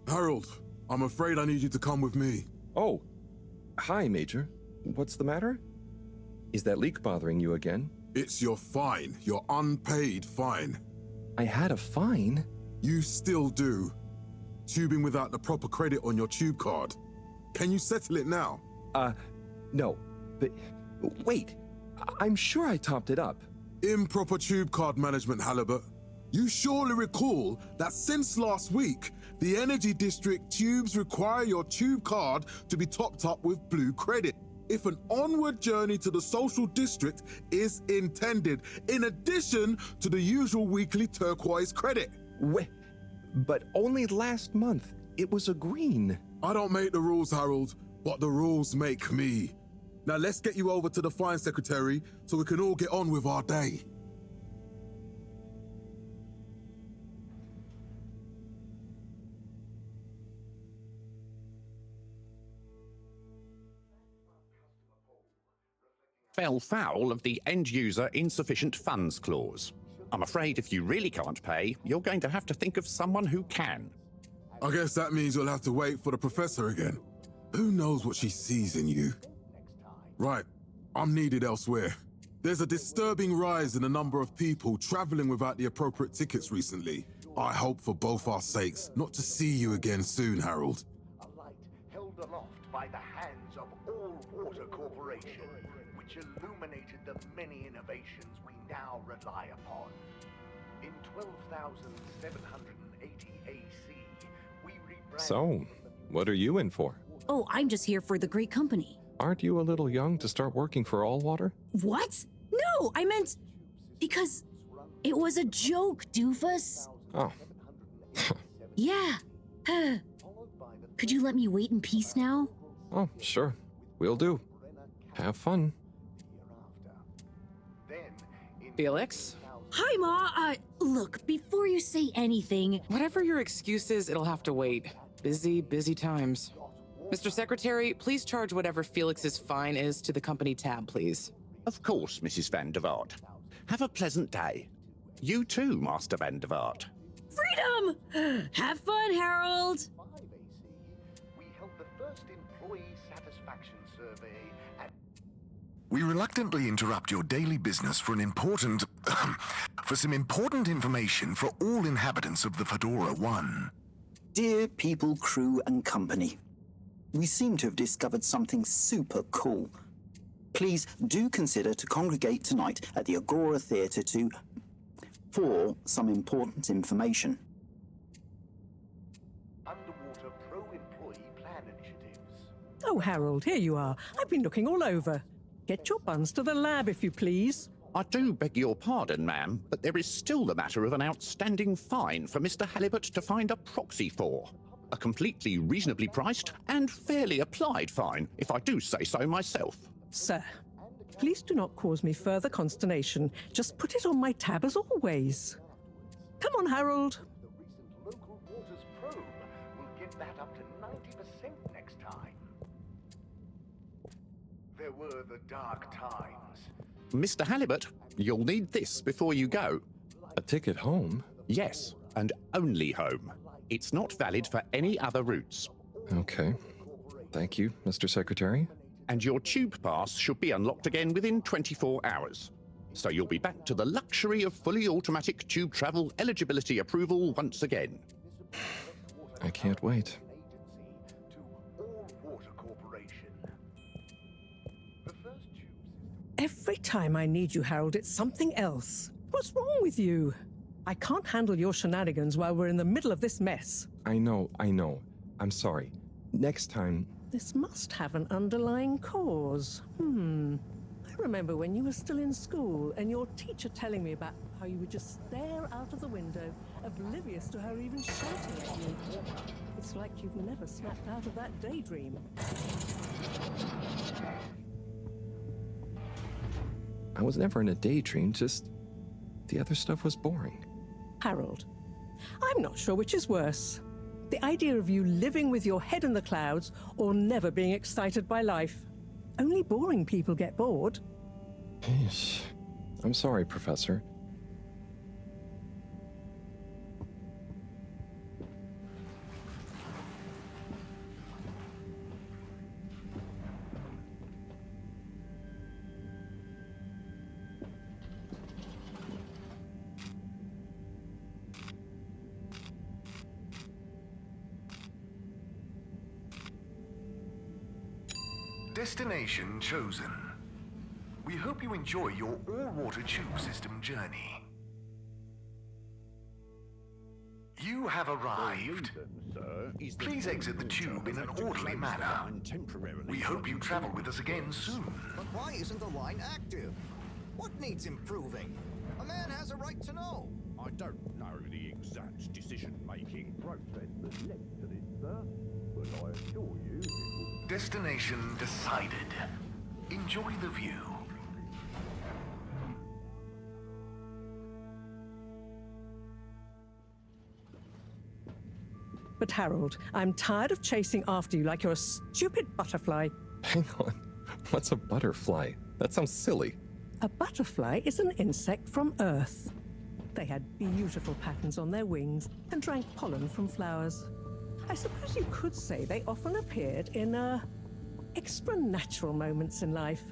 Harold, I'm afraid I need you to come with me. Oh, hi, Major. What's the matter? Is that leak bothering you again? It's your fine, your unpaid fine. I had a fine? You still do. Tubing without the proper credit on your tube card. Can you settle it now? No. But, wait. I'm sure I topped it up. Improper tube card management, Halibut. You surely recall that since last week, the Energy District tubes require your tube card to be topped up with blue credit if an onward journey to the social district is intended, in addition to the usual weekly turquoise credit. Wait, but only last month it was a green. I don't make the rules, Harold, but the rules make me. Now let's get you over to the fine secretary so we can all get on with our day. Fell foul of the end-user insufficient funds clause. I'm afraid if you really can't pay, you're going to have to think of someone who can. I guess that means you'll have to wait for the professor again. Who knows what she sees in you? Right, I'm needed elsewhere. There's a disturbing rise in the number of people traveling without the appropriate tickets recently. I hope for both our sakes not to see you again soon, Harold. A light held aloft by the hands of All Water Corporation, which illuminated the many innovations we now rely upon. In 12,780 AC, we rebranded... So, what are you in for? Oh, I'm just here for the great company. Aren't you a little young to start working for All Water? What? No, I meant... because it was a joke, doofus. Oh. Yeah. Could you let me wait in peace now? Oh, sure. Will do. Have fun. Felix? Hi, Ma. Look, before you say anything... Whatever your excuse is, it'll have to wait. Busy, busy times. Mr. Secretary, please charge whatever Felix's fine is to the company tab, please. Of course, Mrs. Van der Vaart. Have a pleasant day. You too, Master Van der Vaart. Freedom! Have fun, Harold! We held the first employee satisfaction survey at... We reluctantly interrupt your daily business for some important information for all inhabitants of the Fedora 1. Dear people, crew, and company, we seem to have discovered something super cool. Please do consider to congregate tonight at the Agora Theatre for some important information. Underwater pro-employee plan initiatives. Oh, Harold, here you are. I've been looking all over. Get your buns to the lab, if you please. I do beg your pardon, ma'am, but there is still the matter of an outstanding fine for Mr. Halibut to find a proxy for. A completely reasonably priced and fairly applied fine, if I do say so myself. Sir, please do not cause me further consternation. Just put it on my tab as always. Come on, Harold. The recent local waters probe will get that up to 90% next time. There were the dark times. Mr. Halibut, you'll need this before you go. A ticket home? Yes, and only home. It's not valid for any other routes. Okay. Thank you, Mr. Secretary. And your tube pass should be unlocked again within 24 hours. So you'll be back to the luxury of fully automatic tube travel eligibility approval once again. I can't wait. To All Water Corporation. The first tube system... Every time I need you, Harold, it's something else. What's wrong with you? I can't handle your shenanigans while we're in the middle of this mess. I know. I'm sorry. Next time... This must have an underlying cause. I remember when you were still in school and your teacher telling me about how you would just stare out of the window, oblivious to her even shouting at you. It's like you've never snapped out of that daydream. I was never in a daydream, just... the other stuff was boring. Harold, I'm not sure which is worse. The idea of you living with your head in the clouds or never being excited by life. Only boring people get bored. Eesh. I'm sorry, Professor. Destination chosen. We hope you enjoy your all-water tube system journey. You have arrived. Please exit the tube in an orderly manner. We hope you travel with us again soon. But why isn't the line active? What needs improving? A man has a right to know. I don't know the exact decision-making process that led to this, sir, but I assure you it will... Destination decided. Enjoy the view. But Harold, I'm tired of chasing after you like you're a stupid butterfly. Hang on. What's a butterfly? That sounds silly. A butterfly is an insect from Earth. They had beautiful patterns on their wings and drank pollen from flowers. I suppose you could say they often appeared in, extra-natural moments in life.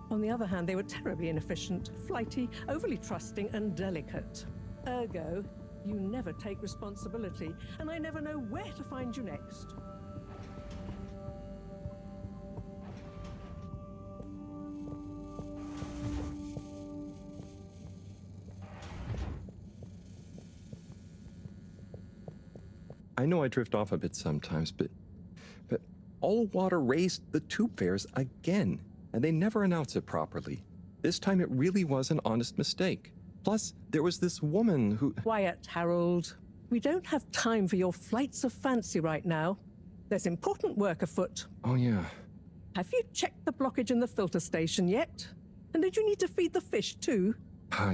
On the other hand, they were terribly inefficient, flighty, overly trusting, and delicate. Ergo, you never take responsibility, and I never know where to find you next. I know I drift off a bit sometimes, but all water raised the tube fares again, and they never announce it properly. This time it really was an honest mistake. Plus, there was this woman who... Quiet, Harold. We don't have time for your flights of fancy right now. There's important work afoot. Oh, yeah. Have you checked the blockage in the filter station yet? And did you need to feed the fish too?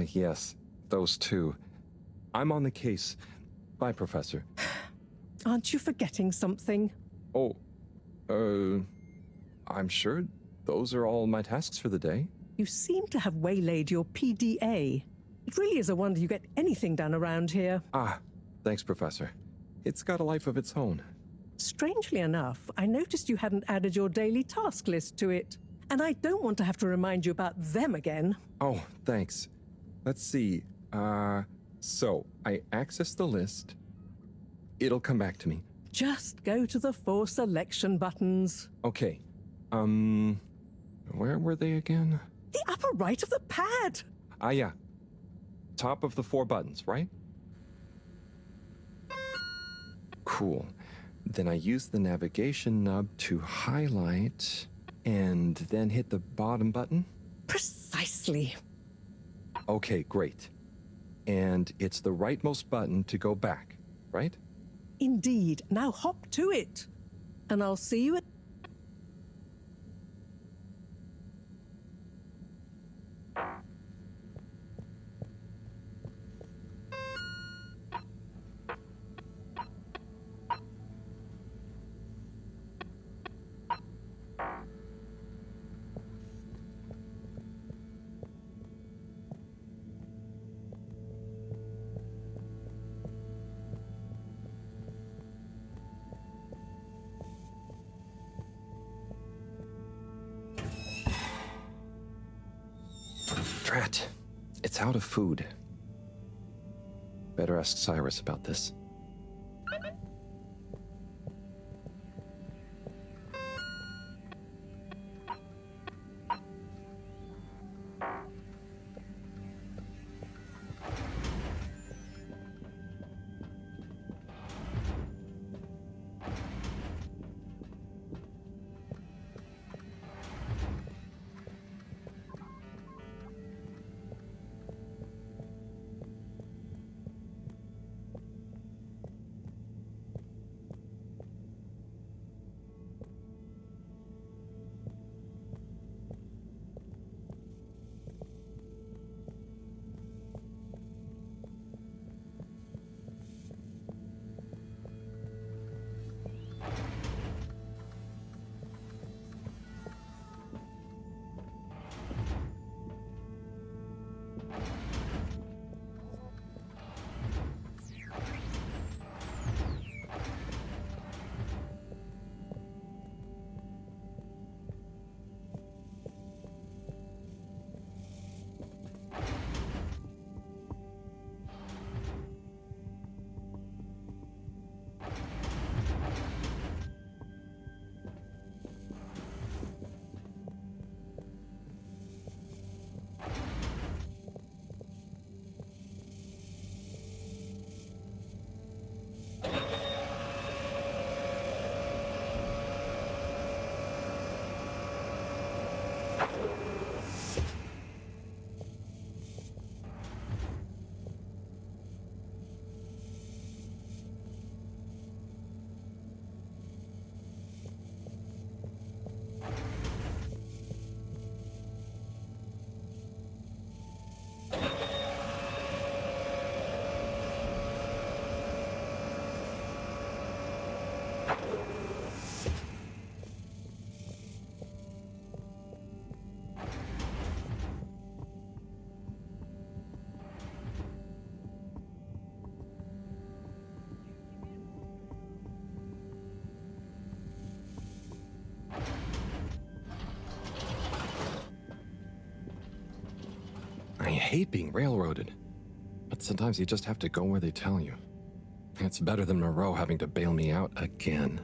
Yes. Those two. I'm on the case. Bye, Professor. Aren't you forgetting something? Oh, I'm sure those are all my tasks for the day. You seem to have waylaid your PDA. It really is a wonder you get anything done around here. Thanks, Professor. It's got a life of its own. Strangely enough, I noticed you hadn't added your daily task list to it. And I don't want to have to remind you about them again. Oh, thanks. Let's see. So, I access the list. It'll come back to me. Just go to the 4 selection buttons. Okay. Where were they again? The upper right of the pad. Yeah. Top of the 4 buttons, right? Cool. Then I use the navigation nub to highlight and then hit the bottom button? Precisely. Okay, great. And it's the rightmost button to go back, right? Indeed. Now hop to it. And I'll see you at... Drat. It's out of food. Better ask Cyrus about this. hate being railroaded. But sometimes you just have to go where they tell you. It's better than Moreau having to bail me out again.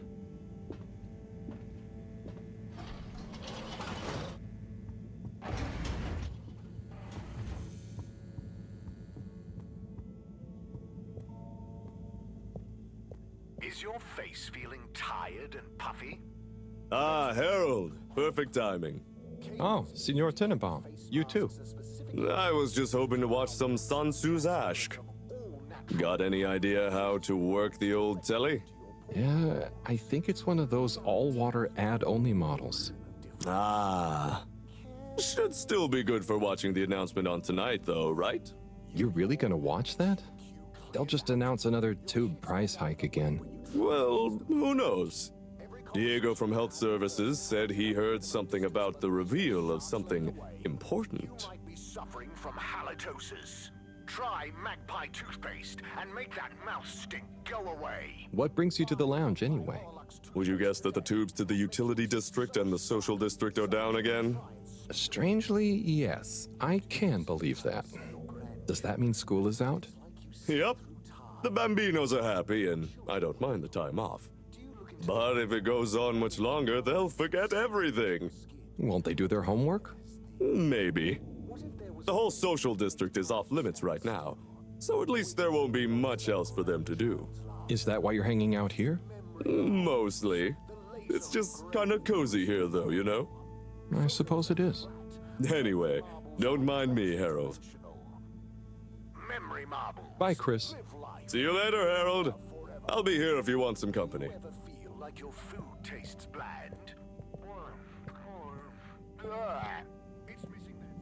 Is your face feeling tired and puffy? Ah, Harold. Perfect timing. Oh, Signor Tenenbaum. You too. I was just hoping to watch some Sansu's Ashk. Got any idea how to work the old telly? Yeah, I think it's one of those all-water ad-only models. Ah. Should still be good for watching the announcement on tonight, though, right? You're really gonna watch that? They'll just announce another tube price hike again. Well, who knows? Diego from Health Services said he heard something about the reveal of something important. You might be suffering from halitosis. Try Magpie toothpaste and make that mouth stink go away. What brings you to the lounge anyway? Would you guess that the tubes to the utility district and the social district are down again? Strangely, yes. I can believe that. Does that mean school is out? Yep. The Bambinos are happy, and I don't mind the time off. But if it goes on much longer, they'll forget everything. Won't they do their homework? Maybe. The whole social district is off limits right now, so at least there won't be much else for them to do. Is that why you're hanging out here? Mostly. It's just kind of cozy here, though, you know? I suppose it is. Anyway, don't mind me, Harold. Memory marble. Bye, Chris. See you later, Harold. I'll be here if you want some company. Ever feel like your food tastes bland? It's missing that.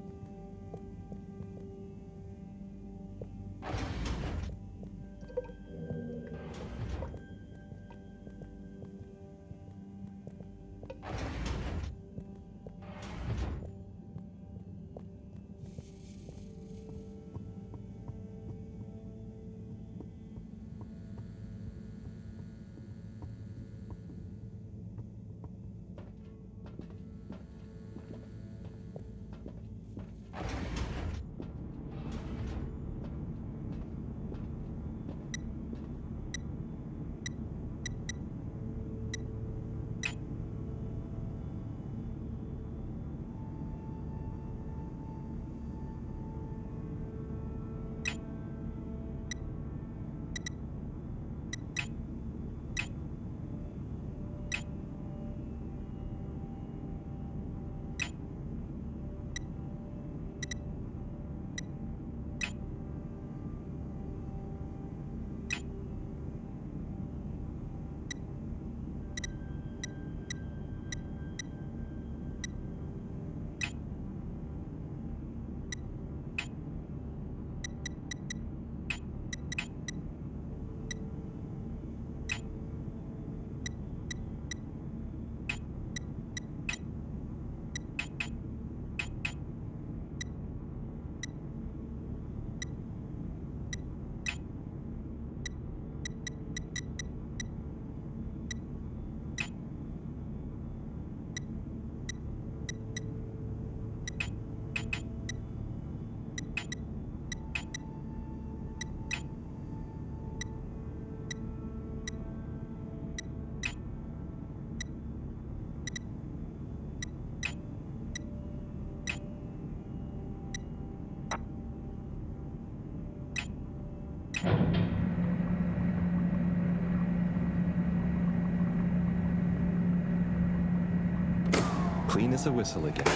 Clean as a whistle again.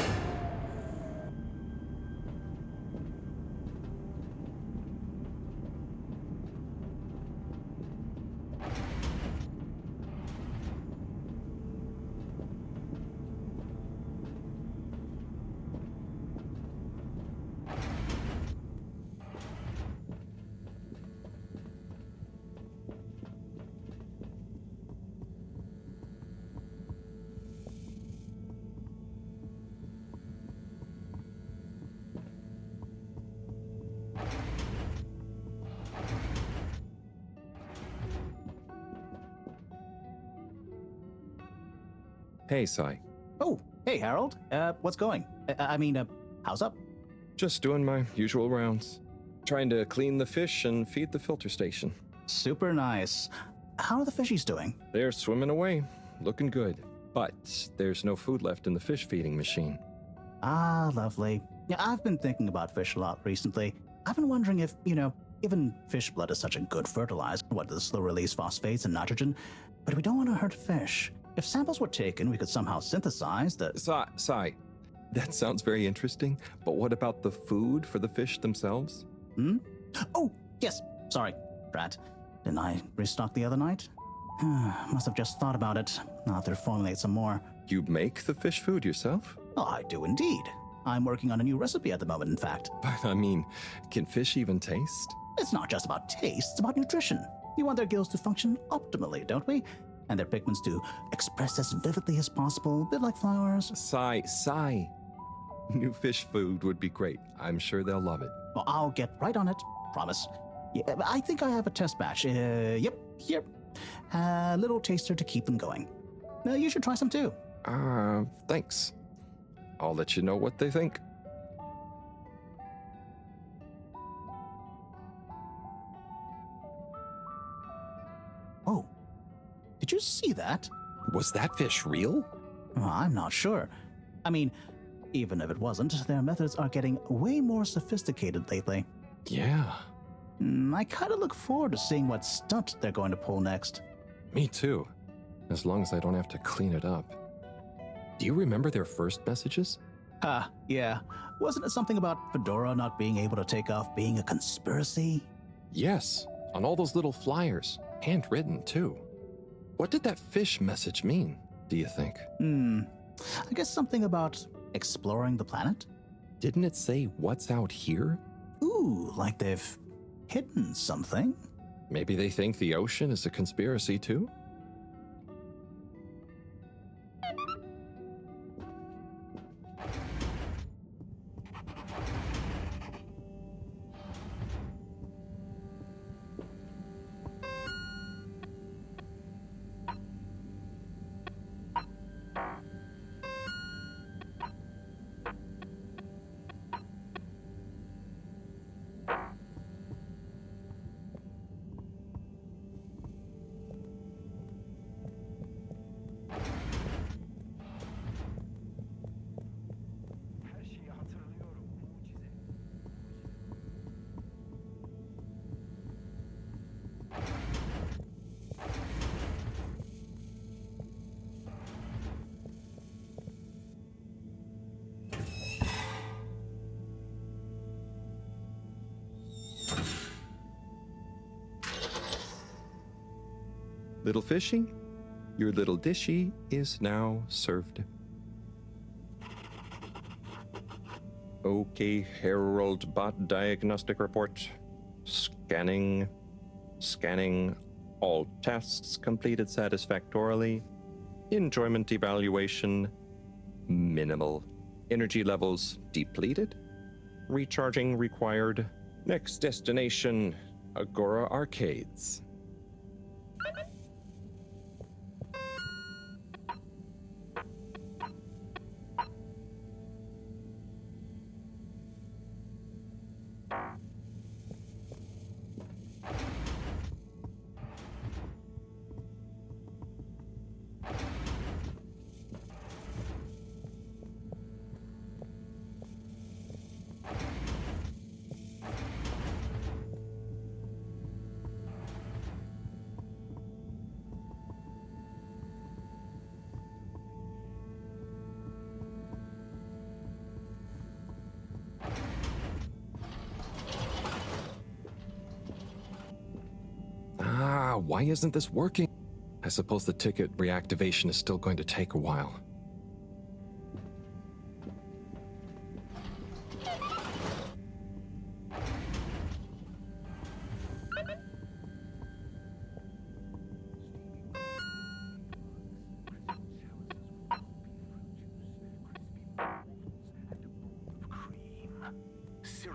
Hey, Sai. Oh, hey, Harold. What's going? How's up? Just doing my usual rounds. Trying to clean the fish and feed the filter station. Super nice. How are the fishies doing? They're swimming away, looking good. But there's no food left in the fish feeding machine. Ah, lovely. Yeah, I've been thinking about fish a lot recently. I've been wondering if, given fish blood is such a good fertilizer, what the slow-release phosphates and nitrogen, but we don't want to hurt fish. If samples were taken, we could somehow synthesize the... Sai, that sounds very interesting, but what about the food for the fish themselves? Oh, yes. Sorry, Brad. Didn't I restock the other night? Must have just thought about it. I'll have to formulate some more. You make the fish food yourself? Oh, I do indeed. I'm working on a new recipe at the moment, in fact. But I mean, can fish even taste? It's not just about taste, it's about nutrition. We want their gills to function optimally, don't we? And their pigments to express as vividly as possible, a bit like flowers. Sai. New fish food would be great. I'm sure they'll love it. Well, I'll get right on it. Promise. Yeah, I think I have a test batch. Yep, here. A little taster to keep them going. You should try some too. Thanks. I'll let you know what they think. Oh, did you see that? Was that fish real? I'm not sure. I mean, even if it wasn't, their methods are getting way more sophisticated lately. Yeah. I kind of look forward to seeing what stunt they're going to pull next. Me too. As long as I don't have to clean it up. Do you remember their first messages? Yeah. Wasn't it something about Fedora not being able to take off being a conspiracy? Yes, on all those little flyers. Handwritten, too. What did that fish message mean, do you think? I guess something about exploring the planet? Didn't it say what's out here? Ooh, like they've hidden something? Maybe they think the ocean is a conspiracy, too? Little fishy, your little dishy is now served. Okay, Harold Bot Diagnostic Report. Scanning. All tests completed satisfactorily. Enjoyment evaluation. Minimal. Energy levels depleted. Recharging required. Next destination, Agora Arcades. Why isn't this working? I suppose the ticket reactivation is still going to take a while.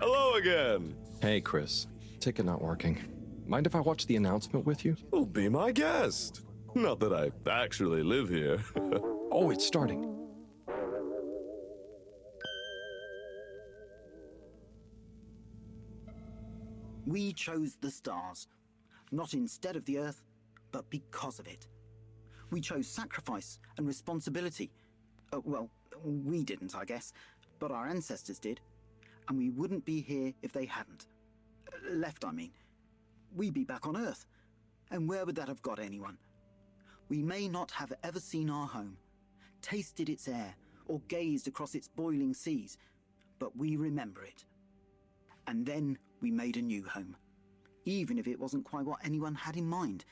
Hello again. Hey, Chris. Ticket not working. Mind if I watch the announcement with you? Well, be my guest. Not that I actually live here. Oh, it's starting. We chose the stars, not instead of the Earth, but because of it. We chose sacrifice and responsibility. Well, we didn't, I guess, but our ancestors did, and we wouldn't be here if they hadn't. Left, I mean. We'd be back on Earth, and where would that have got anyone? We may not have ever seen our home, tasted its air, or gazed across its boiling seas, but we remember it. And then we made a new home, even if it wasn't quite what anyone had in mind.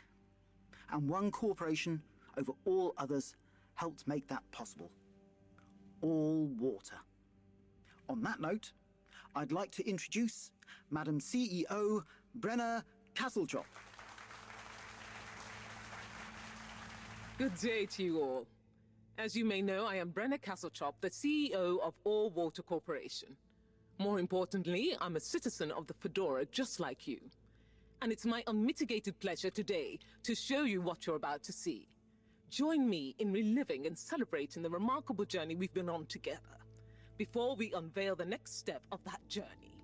And one corporation over all others helped make that possible. All water. On that note, I'd like to introduce Madam CEO Brenna Castletrop. Good day to you all. As you may know, I am Brenna Castletrop, the CEO of All Water Corporation. More importantly, I'm a citizen of the Fedora just like you. And it's my unmitigated pleasure today to show you what you're about to see. Join me in reliving and celebrating the remarkable journey we've been on together, before we unveil the next step of that journey.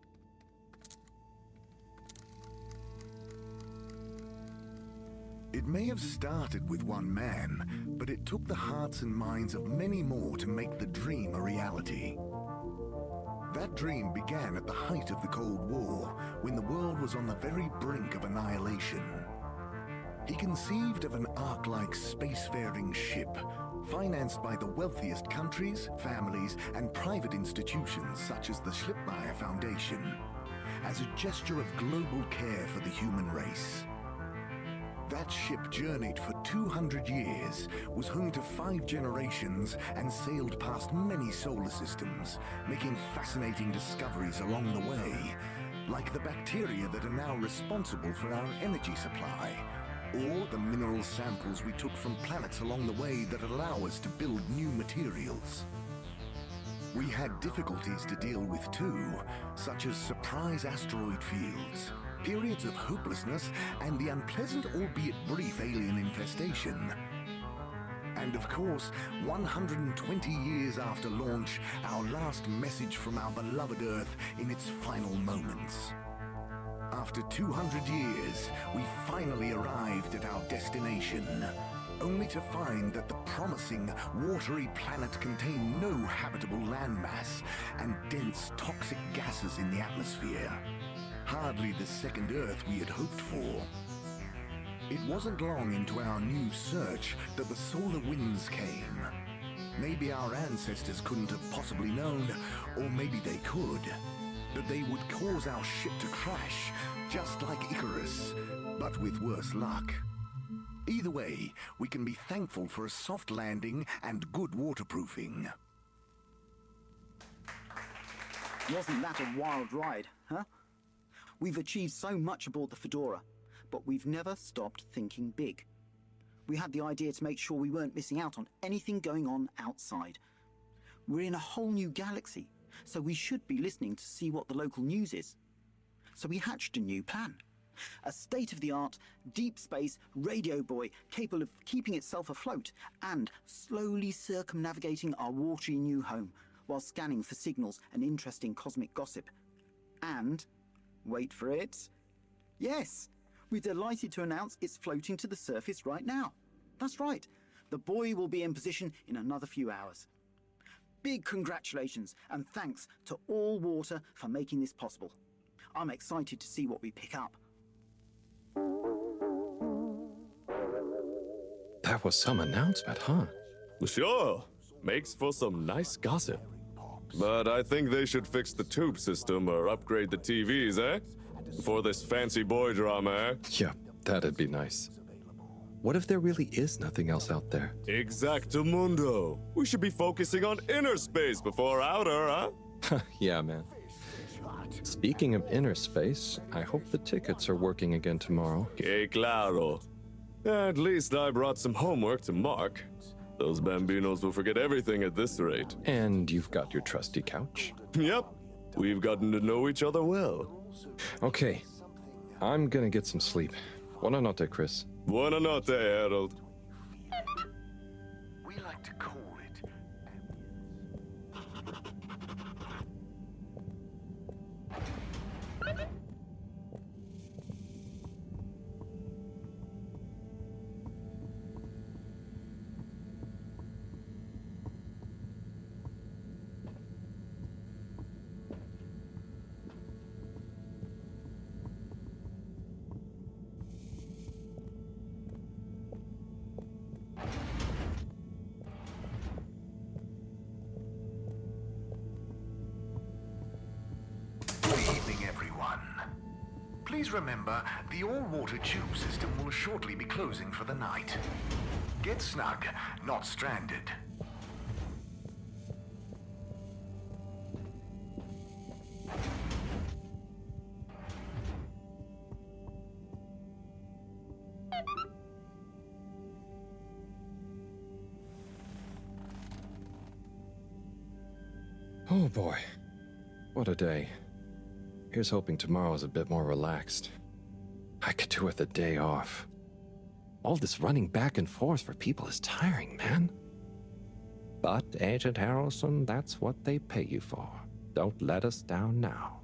It may have started with one man, but it took the hearts and minds of many more to make the dream a reality. That dream began at the height of the Cold War, when the world was on the very brink of annihilation. He conceived of an Ark-like spacefaring ship, financed by the wealthiest countries, families, and private institutions such as the Schlipmeyer Foundation, as a gesture of global care for the human race. That ship journeyed for 200 years, was home to 5 generations, and sailed past many solar systems, making fascinating discoveries along the way, like the bacteria that are now responsible for our energy supply, or the mineral samples we took from planets along the way that allow us to build new materials. We had difficulties to deal with too, such as surprise asteroid fields, periods of hopelessness, and the unpleasant albeit brief alien infestation. And of course, 120 years after launch, our last message from our beloved Earth in its final moments. After 200 years, we finally arrived at our destination, only to find that the promising, watery planet contained no habitable landmass and dense, toxic gases in the atmosphere. Hardly the second Earth we had hoped for. It wasn't long into our new search that the solar winds came. Maybe our ancestors couldn't have possibly known, or maybe they could, that they would cause our ship to crash, just like Icarus, but with worse luck. Either way, we can be thankful for a soft landing and good waterproofing. Wasn't that a wild ride, huh? We've achieved so much aboard the Fedora, but we've never stopped thinking big. We had the idea to make sure we weren't missing out on anything going on outside. We're in a whole new galaxy, so we should be listening to see what the local news is. So we hatched a new plan. A state-of-the-art, deep space radio buoy capable of keeping itself afloat and slowly circumnavigating our watery new home while scanning for signals and interesting cosmic gossip. And, wait for it, yes, we're delighted to announce it's floating to the surface right now. That's right, the buoy will be in position in another few hours. Big congratulations and thanks to All Water for making this possible. I'm excited to see what we pick up. That was some announcement, huh? Sure. Makes for some nice gossip. But I think they should fix the tube system or upgrade the TVs, eh? For this fancy boy drama, eh? Yeah, that'd be nice. What if there really is nothing else out there? Exactamundo. We should be focusing on inner space before outer, huh? Yeah, man. Speaking of inner space, I hope the tickets are working again tomorrow. Que claro. At least I brought some homework to mark. Those bambinos will forget everything at this rate. And you've got your trusty couch. Yep. We've gotten to know each other well. Okay. I'm gonna get some sleep. Buona notte, Chris. Buona notte, Harold. We like to call it... Please remember, the all-water tube system will shortly be closing for the night. Get snug, not stranded. Oh boy, what a day. Here's hoping tomorrow's a bit more relaxed. I could do with a day off. All this running back and forth for people is tiring, man. But, Agent Harrelson, that's what they pay you for. Don't let us down now.